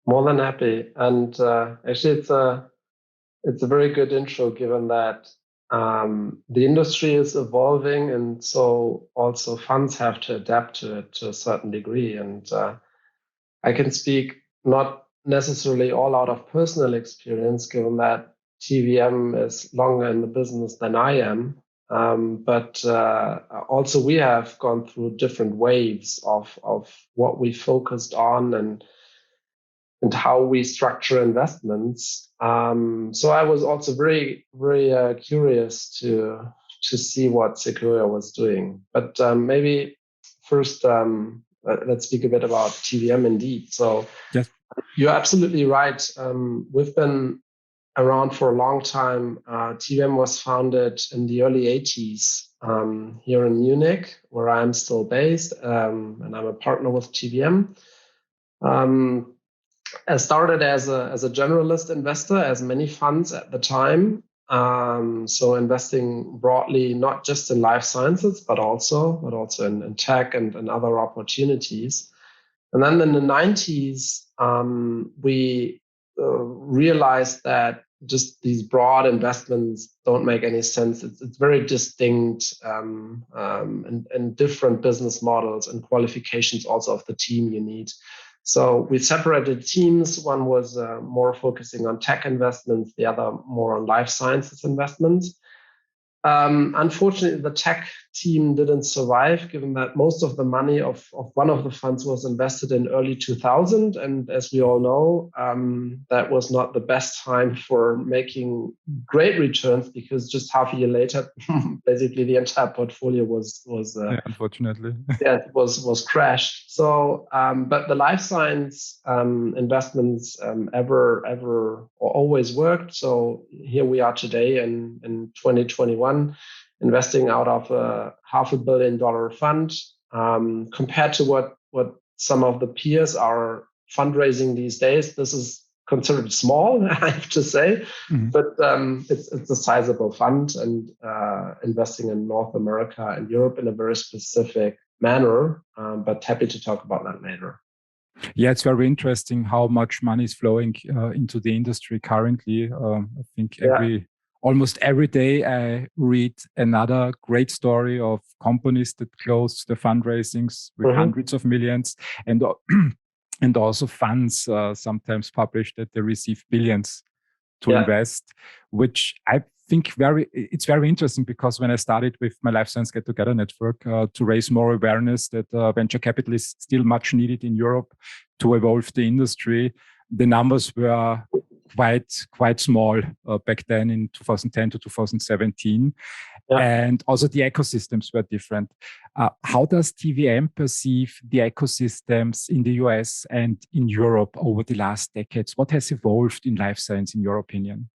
More than happy. And actually, it's a very good intro, given that the industry is evolving, and so also funds have to adapt to it to a certain degree. And I can speak not necessarily all out of personal experience, given that TVM is longer in the business than I am. But also we have gone through different waves of what we focused on and how we structure investments. So I was also very, very curious to see what Sequoia was doing. But maybe first, let's speak a bit about TVM indeed. So yes, you're absolutely right. We've been around for a long time. TVM was founded in the early 80s here in Munich, where I'm still based, and I'm a partner with TVM. I started as a generalist investor, as many funds at the time. So investing broadly, not just in life sciences, but also in tech and other opportunities. And then in the 90s, we realized that just these broad investments don't make any sense. It's very distinct and different business models and qualifications also of the team you need. So we separated teams. One was more focusing on tech investments, the other more on life sciences investments. Unfortunately, the tech team didn't survive, given that most of the money of one of the funds was invested in early 2000. And as we all know, that was not the best time for making great returns, because just half a year later, basically the entire portfolio was unfortunately, was crashed. So, but the life science investments ever or always worked. So here we are today in 2021. Investing out of a $500 million fund, compared to what some of the peers are fundraising these days. This is considered small, I have to say, but it's a sizable fund, and investing in North America and Europe in a very specific manner. But happy to talk about that later. Yeah, it's very interesting how much money is flowing into the industry currently. I think almost every day I read another great story of companies that closed the fundraisings with hundreds of millions, and also funds sometimes publish that they receive billions to invest, which I think it's very interesting, because when I started with my Life Science Get Together network to raise more awareness that venture capital is still much needed in Europe to evolve the industry, the numbers were quite small back then in 2010 to 2017. And also the ecosystems were different. How does TVM perceive the ecosystems in the US and in Europe over the last decades? What has evolved in life science, in your opinion?